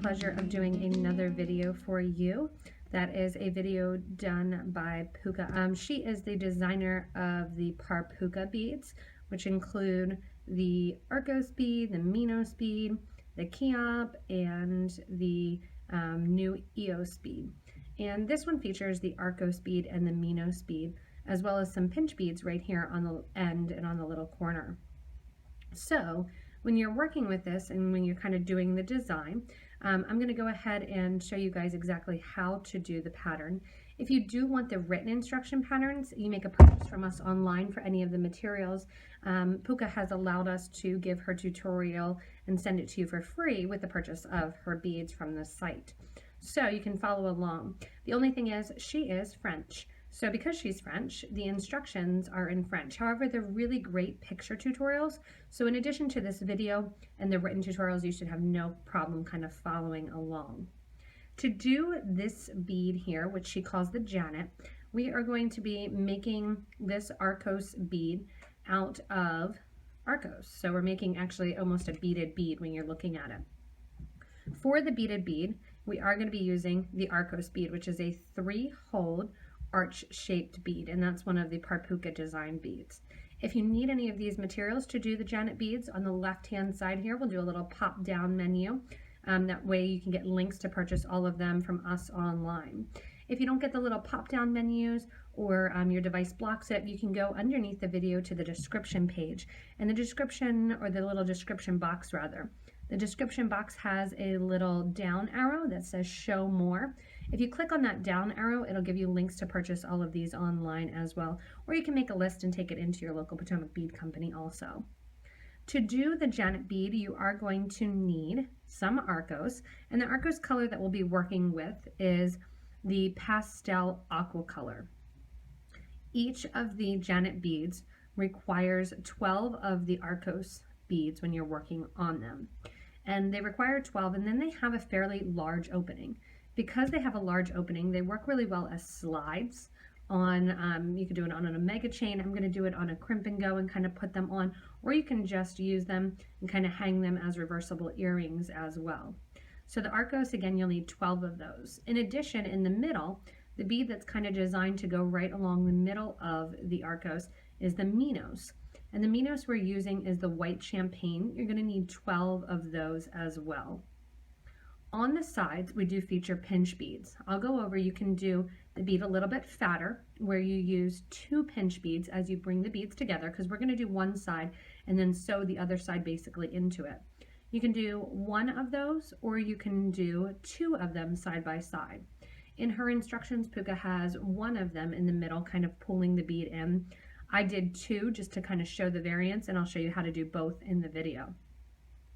pleasure of doing another video for you. That is a video done by Puca. She is the designer of the Puca beads, which include the Arcos bead, the Minos bead, the Pica, and the new EOS bead. And this one features the Arcos bead and the Minos bead, as well as some pinch beads right here on the end and on the little corner. So when you're working with this and when you're kind of doing the design, I'm going to go ahead and show you guys exactly how to do the pattern. If you do want the written instruction patterns, you make a purchase from us online for any of the materials. Puca has allowed us to give her tutorial and send it to you for free with the purchase of her beads from the site. So you can follow along. The only thing is, she is French. So because she's French, the instructions are in French. However, they're really great picture tutorials. So in addition to this video and the written tutorials, you should have no problem kind of following along. To do this bead here, which she calls the Janet, we are going to be making this Arcos bead out of Arcos. So we're making actually almost a beaded bead when you're looking at it. For the beaded bead, we are going to be using the Arcos bead, which is a 3-hole arch-shaped bead, and that's one of the Puca design beads. If you need any of these materials to do the Janet beads, on the left-hand side here, we'll do a little pop-down menu. That way you can get links to purchase all of them from us online. If you don't get the little pop-down menus or your device blocks it, you can go underneath the video to the description page. And the description, or the little description box rather, the description box has a little down arrow that says show more. If you click on that down arrow, it'll give you links to purchase all of these online as well, or you can make a list and take it into your local Potomac bead company also. To do the Janet bead, you are going to need some Arcos, and the Arcos color that we'll be working with is the pastel aqua color. Each of the Janet beads requires 12 of the Arcos beads when you're working on them. And they require 12, and then they have a fairly large opening. Because they have a large opening, they work really well as slides on, you could do it on a mega chain. I'm going to do it on a crimp and go and kind of put them on, or you can just use them and kind of hang them as reversible earrings as well. So the Arcos, again, you'll need 12 of those. In addition, in the middle, the bead that's kind of designed to go right along the middle of the Arcos is the Minos. And the Minos we're using is the white champagne. You're going to need 12 of those as well. On the sides, we do feature pinch beads. I'll go over, you can do the bead a little bit fatter, where you use 2 pinch beads as you bring the beads together, because we're going to do one side and then sew the other side basically into it. You can do 1 of those, or you can do 2 of them side by side. In her instructions, Puca has 1 of them in the middle, kind of pulling the bead in. I did 2 just to kind of show the variance, and I'll show you how to do both in the video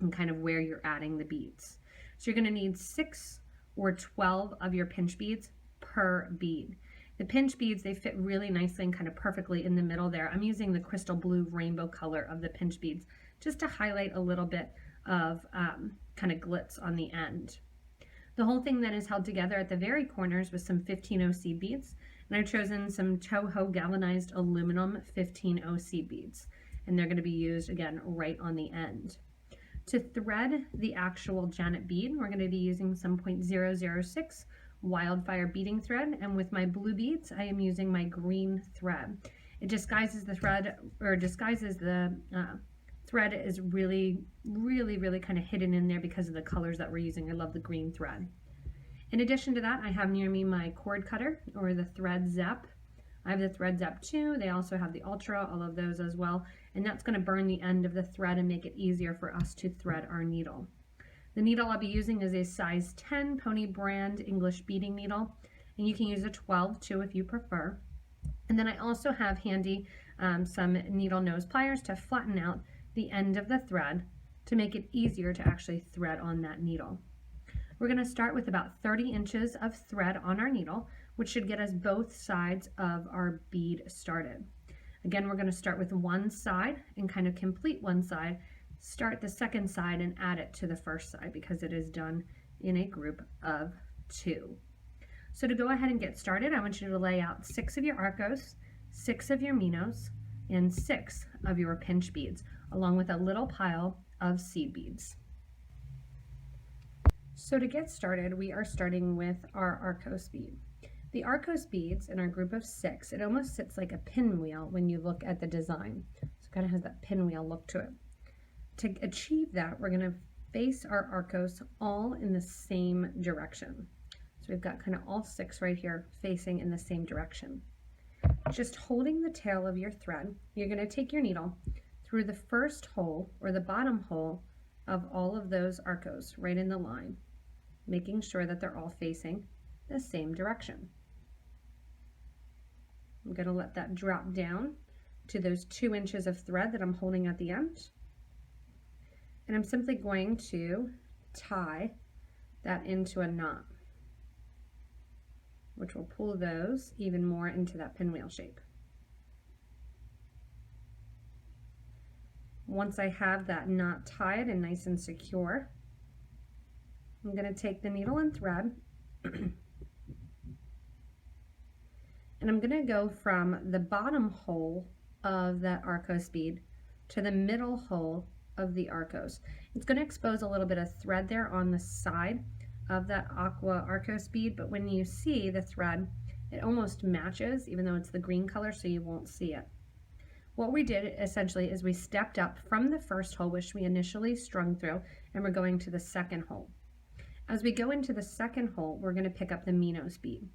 and kind of where you're adding the beads. So you're going to need 6 or 12 of your pinch beads per bead. The pinch beads, they fit really nicely and kind of perfectly in the middle there. I'm using the crystal blue rainbow color of the pinch beads just to highlight a little bit of kind of glitz on the end. The whole thing then is held together at the very corners with some 15 seed beads, and I've chosen some Toho galvanized aluminum 15 seed beads, and they're going to be used again right on the end. To thread the actual Janet bead, we're going to be using some .006 wildfire beading thread, and with my blue beads, I am using my green thread. It disguises the thread, or disguises the thread is really kind of hidden in there because of the colors that we're using. I love the green thread. In addition to that, I have near me my cord cutter, or the thread zap. I have the thread zap 2. They also have the ultra, all of those as well. And that's going to burn the end of the thread and make it easier for us to thread our needle. The needle I'll be using is a size 10 Pony brand English beading needle, and you can use a 12 too if you prefer. And then I also have handy some needle nose pliers to flatten out the end of the thread to make it easier to actually thread on that needle. We're going to start with about 30 inches of thread on our needle, which should get us both sides of our bead started. Again, we're going to start with one side and kind of complete one side, start the second side and add it to the first side because it is done in a group of 2. So to go ahead and get started, I want you to lay out 6 of your Arcos, 6 of your Minos, and 6 of your pinch beads, along with a little pile of seed beads. So to get started, we are starting with our Arcos bead. The Arcos beads in our group of 6, it almost sits like a pinwheel when you look at the design. So it kind of has that pinwheel look to it. To achieve that, we're going to face our Arcos all in the same direction. So we've got kind of all 6 right here facing in the same direction. Just holding the tail of your thread, you're going to take your needle through the first hole or the bottom hole of all of those Arcos right in the line, making sure that they're all facing the same direction. I'm going to let that drop down to those 2 inches of thread that I'm holding at the end. And I'm simply going to tie that into a knot, which will pull those even more into that pinwheel shape. Once I have that knot tied and nice and secure, I'm going to take the needle and thread and I'm going to go from the bottom hole of that Arcos bead to the middle hole of the Arcos. It's going to expose a little bit of thread there on the side of that aqua Arcos bead, but when you see the thread, it almost matches, even though it's the green color, so you won't see it. What we did essentially is we stepped up from the first hole, which we initially strung through, and we're going to the second hole. As we go into the second hole, we're going to pick up the Minos bead.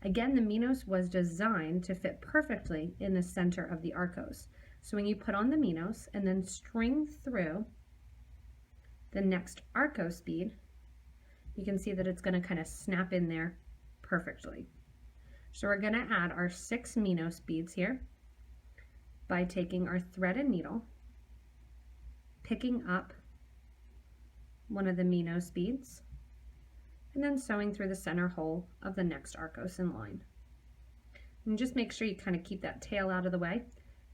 Again, the Minos was designed to fit perfectly in the center of the Arcos. So when you put on the Minos and then string through the next Arcos bead, you can see that it's going to kind of snap in there perfectly. So we're going to add our 6 Minos beads here by taking our thread and needle, picking up one of the Minos beads, and then sewing through the center hole of the next Arcos in line. And just make sure you kind of keep that tail out of the way.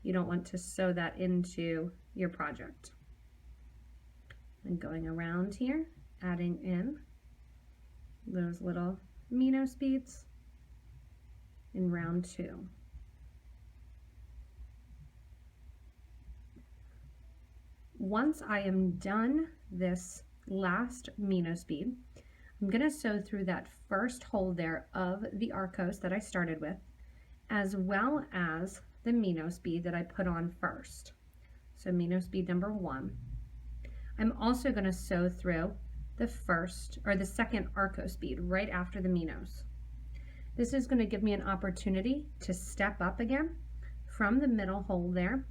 You don't want to sew that into your project. And going around here, adding in those little Minos beads in round 2. Once I am done this last Minos bead, I'm going to sew through that first hole there of the Arcos that I started with, as well as the Minos bead that I put on first. So Minos bead number 1. I'm also going to sew through the first or the second Arcos bead right after the Minos. This is going to give me an opportunity to step up again from the middle hole there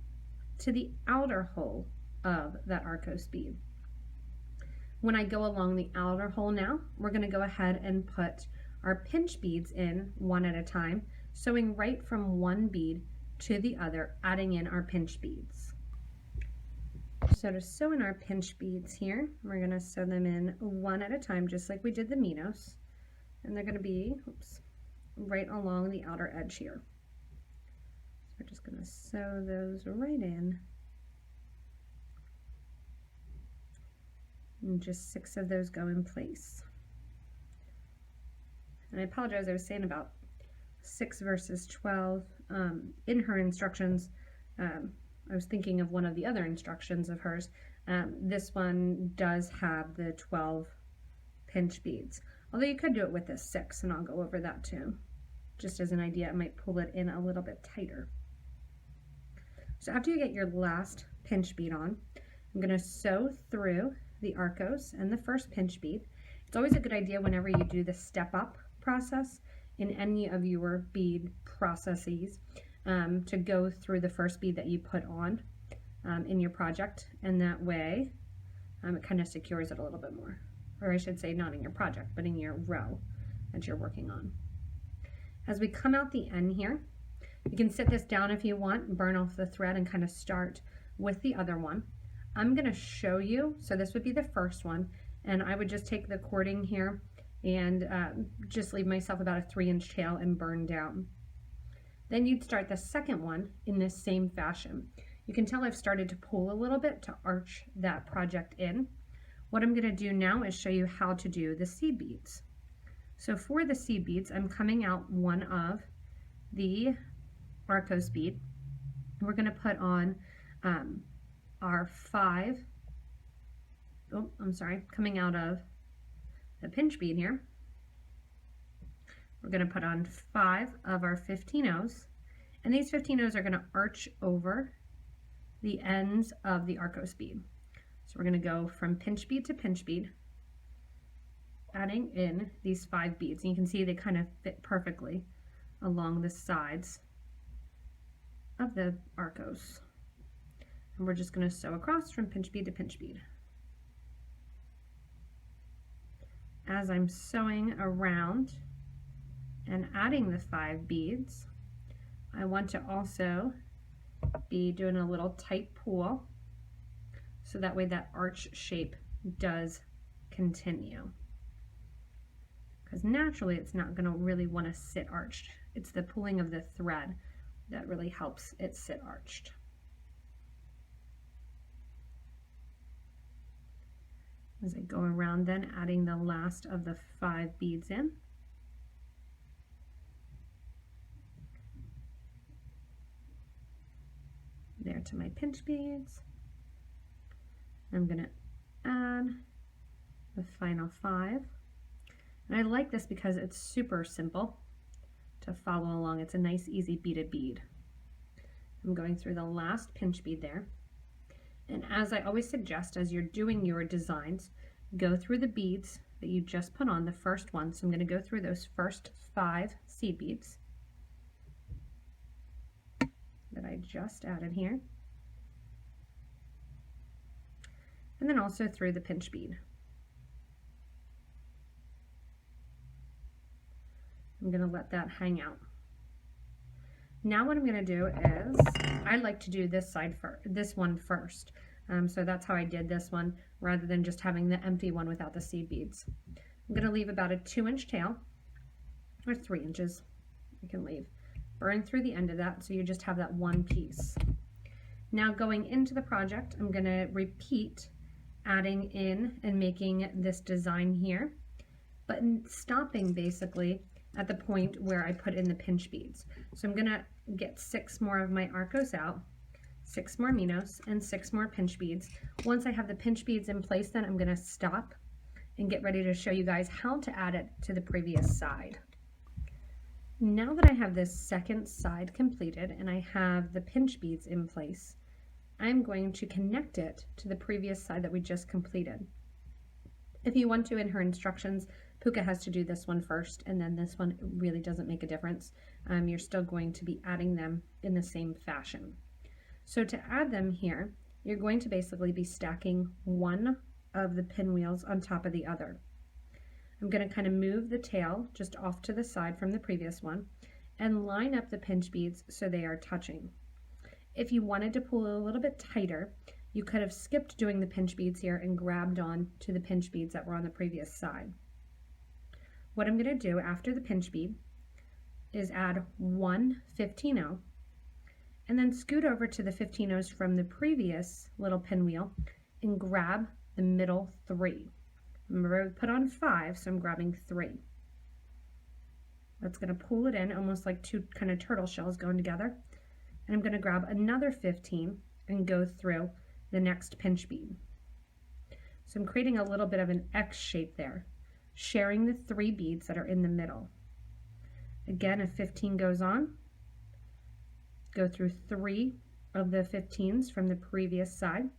to the outer hole of that Arcos bead. When I go along the outer hole now, we're going to go ahead and put our pinch beads in one at a time, sewing right from one bead to the other, adding in our pinch beads. So to sew in our pinch beads here, we're going to sew them in one at a time, just like we did the Minos, and they're going to be right along the outer edge here. So we're just going to sew those right in. And just 6 of those go in place. And I apologize, I was saying about 6 versus 12. In her instructions, I was thinking of one of the other instructions of hers. This one does have the 12 pinch beads. Although you could do it with the 6, and I'll go over that too. Just as an idea, it might pull it in a little bit tighter. So after you get your last pinch bead on, I'm going to sew through the Arcos and the first pinch bead. It's always a good idea whenever you do the step up process in any of your bead processes to go through the first bead that you put on in your project, and that way it kind of secures it a little bit more, or I should say not in your project but in your row that you're working on. As we come out the end here, you can sit this down if you want, burn off the thread, and kind of start with the other one. I'm going to show you, so this would be the first one, and I would just take the cording here and just leave myself about a 3-inch tail and burn down. Then you'd start the second one in this same fashion. You can tell I've started to pull a little bit to arch that project in. What I'm going to do now is show you how to do the seed beads. So for the seed beads, I'm coming out one of the Arcos bead. We're going to put on our 5, coming out of the pinch bead here. We're going to put on 5 of our 15 O's, and these 15 O's are going to arch over the ends of the Arcos bead. So we're going to go from pinch bead to pinch bead, adding in these 5 beads. And you can see they kind of fit perfectly along the sides of the Arcos. And we're just going to sew across from pinch bead to pinch bead. As I'm sewing around and adding the 5 beads, I want to also be doing a little tight pull so that way that arch shape does continue. Because naturally it's not going to really want to sit arched. It's the pulling of the thread that really helps it sit arched. As I go around then, adding the last of the 5 beads in. There to my pinch beads. I'm going to add the final 5. And I like this because it's super simple to follow along. It's a nice, easy beaded bead. I'm going through the last pinch bead there. And as I always suggest, as you're doing your designs, go through the beads that you just put on, the first one. So I'm going to go through those first 5 seed beads that I just added here. And then also through the pinch bead. I'm going to let that hang out. Now what I'm going to do is, I like to do this side this one first. So that's how I did this one, rather than just having the empty one without the seed beads. I'm going to leave about a 2-inch tail, or 3 inches, you can leave. Burn through the end of that, so you just have that one piece. Now going into the project, I'm going to repeat adding in and making this design here, but stopping basically at the point where I put in the pinch beads. So I'm going to get 6 more of my Arcos out, 6 more Minos, and 6 more pinch beads. Once I have the pinch beads in place, then I'm going to stop and get ready to show you guys how to add it to the previous side. Now that I have this second side completed and I have the pinch beads in place, I'm going to connect it to the previous side that we just completed. If you want to, in her instructions, Puca has to do this one first, and then this one. It really doesn't make a difference. You're still going to be adding them in the same fashion. So to add them here, you're going to basically be stacking one of the pinwheels on top of the other. I'm going to kind of move the tail just off to the side from the previous one and line up the pinch beads so they are touching. If you wanted to pull a little bit tighter, you could have skipped doing the pinch beads here and grabbed on to the pinch beads that were on the previous side. What I'm going to do after the pinch bead is add 1 15-0 and then scoot over to the 15-0s from the previous little pinwheel and grab the middle 3. Remember, I put on 5, so I'm grabbing 3. That's going to pull it in almost like 2 kind of turtle shells going together. And I'm going to grab another 15 and go through the next pinch bead. So I'm creating a little bit of an X shape there, sharing the 3 beads that are in the middle. Again, if 15 goes on, go through 3 of the 15s from the previous side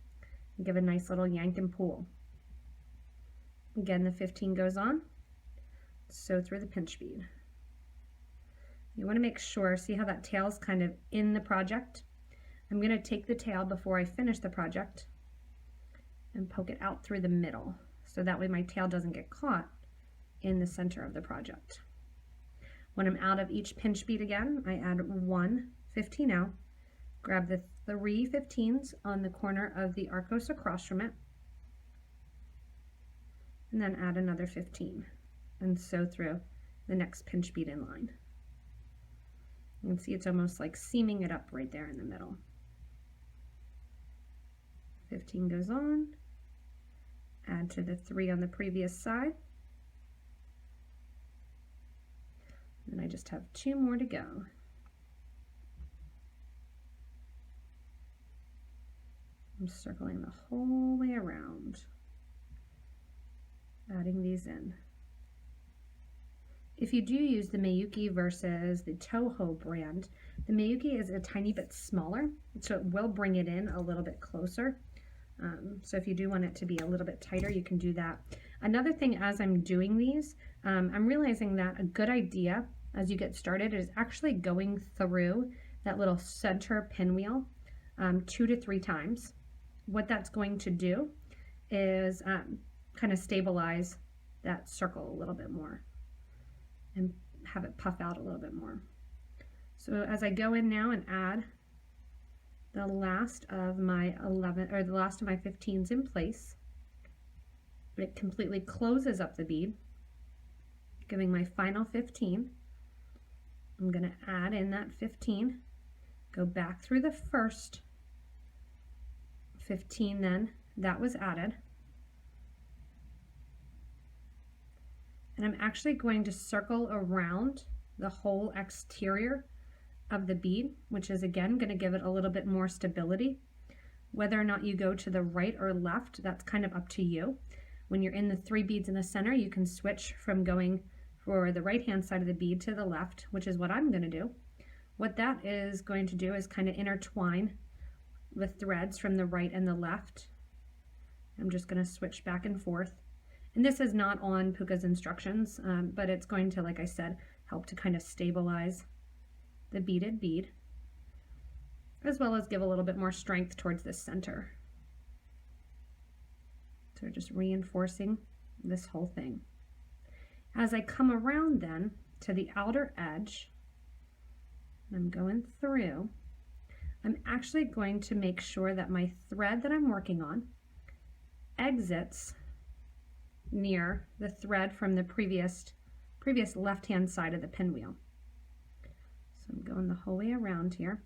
and give a nice little yank and pull. Again, the 15 goes on, sew through the pinch bead. You want to make sure, see how that tail's kind of in the project? I'm going to take the tail before I finish the project and poke it out through the middle, so that way my tail doesn't get caught in the center of the project. When I'm out of each pinch bead again, I add 1 15-0, grab the 3 15s on the corner of the Arcos across from it, and then add another 15 and sew through the next pinch bead in line. You can see it's almost like seaming it up right there in the middle. 15 goes on, add to the 3 on the previous side, and I just have 2 more to go. I'm circling the whole way around, adding these in. If you do use the Miyuki versus the Toho brand, the Miyuki is a tiny bit smaller, so it will bring it in a little bit closer. So if you do want it to be a little bit tighter, you can do that. Another thing as I'm doing these, I'm realizing that a good idea as you get started is actually going through that little center pinwheel 2 to 3 times. What that's going to do is kind of stabilize that circle a little bit more and have it puff out a little bit more. So as I go in now and add the last of my 11 or the last of my 15s in place, it completely closes up the bead, giving my final 15. I'm going to add in that 15, go back through the first 15 then that was added, and I'm actually going to circle around the whole exterior of the bead, which is again going to give it a little bit more stability. Whether or not you go to the right or left, that's kind of up to you. When you're in the 3 beads in the center, you can switch from going for the right hand side of the bead to the left, which is what I'm going to do. What that is going to do is kind of intertwine the threads from the right and the left. I'm just going to switch back and forth. And this is not on Puca's instructions, but it's going to, like I said, help to kind of stabilize the beaded bead, as well as give a little bit more strength towards the center. So just reinforcing this whole thing. As I come around then to the outer edge, I'm going through, I'm actually going to make sure that my thread that I'm working on exits near the thread from the previous left-hand side of the pinwheel. So I'm going the whole way around here.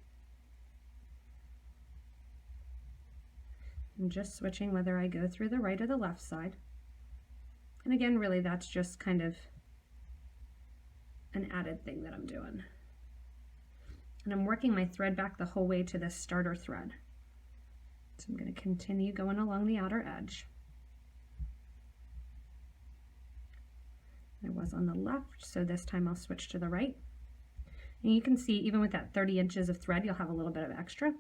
I'm just switching whether I go through the right or the left side. And again, really that's just kind of an added thing that I'm doing. And I'm working my thread back the whole way to the starter thread. So I'm going to continue going along the outer edge. I was on the left, so this time I'll switch to the right. And you can see even with that 30 inches of thread, you'll have a little bit of extra.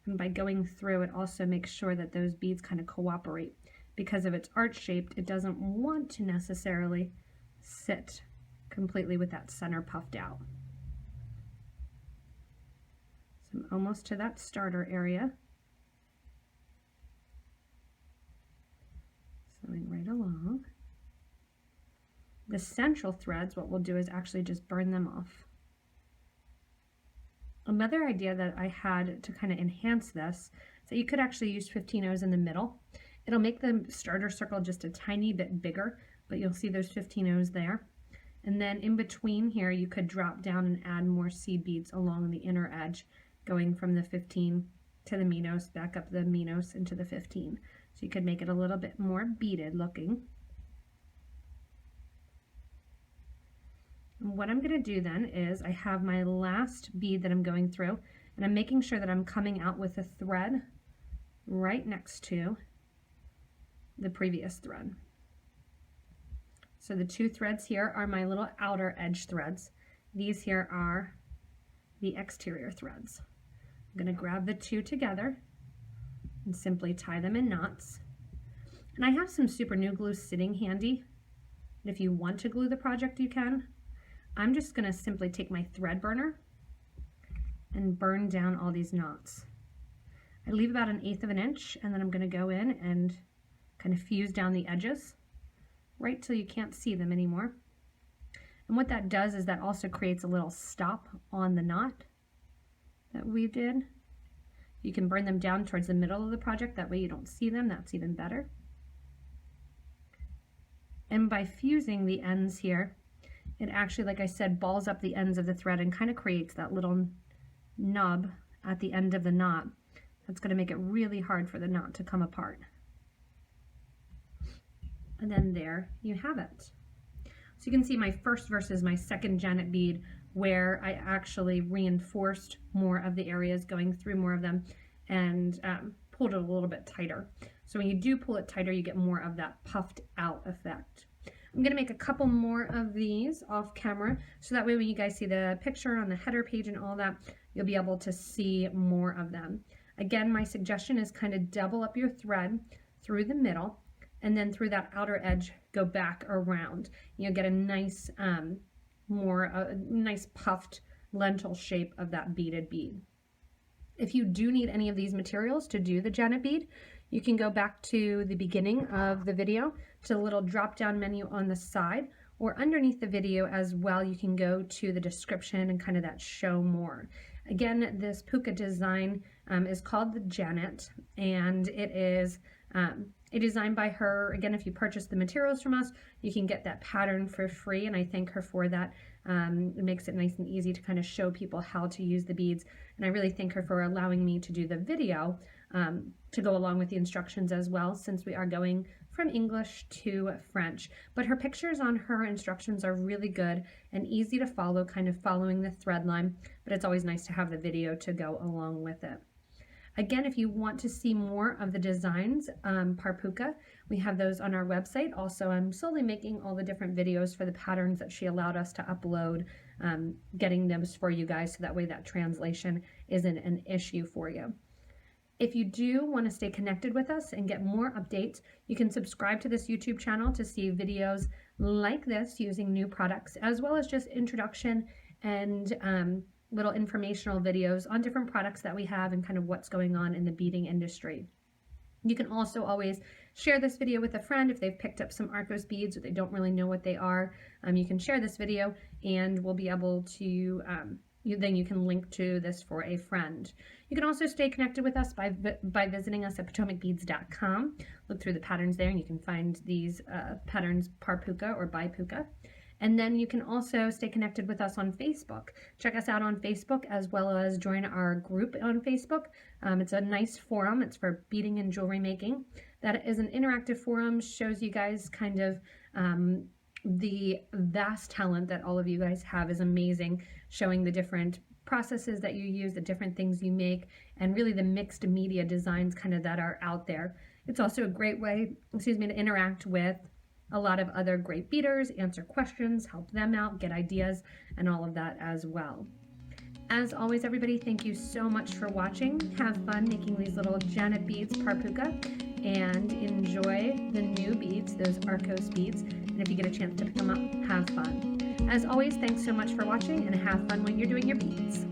And by going through, it also makes sure that those beads kind of cooperate. Because if it's arch-shaped, it doesn't want to necessarily sit completely with that center puffed out. So I'm almost to that starter area. Sewing right along. The central threads, what we'll do is actually just burn them off. Another idea that I had to kind of enhance this is that you could actually use 15-0s in the middle. It'll make the starter circle just a tiny bit bigger, but you'll see those 15-0s there. And then in between here, you could drop down and add more seed beads along the inner edge, going from the 15 to the Minos, back up the Minos into the 15. So you could make it a little bit more beaded looking. And what I'm going to do then is I have my last bead that I'm going through, and I'm making sure that I'm coming out with a thread right next to the previous thread. So the 2 threads here are my little outer edge threads. These here are the exterior threads. I'm going to grab the 2 together and simply tie them in knots. And I have some super glue glue sitting handy. And if you want to glue the project, you can. I'm just going to simply take my thread burner and burn down all these knots. I leave about 1/8 of an inch, and then I'm going to go in and kind of fuse down the edges right till you can't see them anymore. And what that does is that also creates a little stop on the knot that we did. You can burn them down towards the middle of the project, that way you don't see them. That's even better. And by fusing the ends here, it actually, like I said, balls up the ends of the thread and kind of creates that little nub at the end of the knot. That's going to make it really hard for the knot to come apart. And then there you have it. So you can see my first versus my second Janet bead, where I actually reinforced more of the areas, going through more of them and pulled it a little bit tighter. So when you do pull it tighter, you get more of that puffed out effect. I'm going to make a couple more of these off camera, so that way when you guys see the picture on the header page and all that, you'll be able to see more of them. Again, my suggestion is kind of double up your thread through the middle, and then through that outer edge, go back around. You'll get a nice, nice puffed lentil shape of that beaded bead. If you do need any of these materials to do the Janet bead, you can go back to the beginning of the video to the little drop down menu on the side, or underneath the video as well. You can go to the description and kind of that show more. Again, this Puca design is called the Janet, and it is a design by her. Again, if you purchase the materials from us, you can get that pattern for free, and I thank her for that. It makes it nice and easy to kind of show people how to use the beads, and I really thank her for allowing me to do the video to go along with the instructions as well, since we are going from English to French. But her pictures on her instructions are really good and easy to follow, kind of following the thread line, but it's always nice to have the video to go along with it. Again, if you want to see more of the designs par Puca, we have those on our website. Also, I'm slowly making all the different videos for the patterns that she allowed us to upload, getting those for you guys, so that way that translation isn't an issue for you. If you do want to stay connected with us and get more updates, you can subscribe to this YouTube channel to see videos like this using new products, as well as just introduction and little informational videos on different products that we have and kind of what's going on in the beading industry. You can also always share this video with a friend if they've picked up some Arcos beads or they don't really know what they are. You can share this video and we'll be able to, then you can link to this for a friend. You can also stay connected with us by visiting us at PotomacBeads.com. Look through the patterns there and you can find these patterns par Puca or by Puca. And then you can also stay connected with us on Facebook. Check us out on Facebook, as well as join our group on Facebook. It's a nice forum. It's for beading and jewelry making. That is an interactive forum, shows you guys kind of the vast talent that all of you guys have is amazing, showing the different processes that you use, the different things you make, and really the mixed media designs kind of that are out there. It's also a great way, to interact with a lot of other great beaders, answer questions, help them out, get ideas, and all of that as well. As always, everybody, thank you so much for watching. Have fun making these little Janet beads par Puca, and enjoy the new beads, those Arcos beads. And if you get a chance to pick them up, have fun. As always, thanks so much for watching, and have fun when you're doing your beads.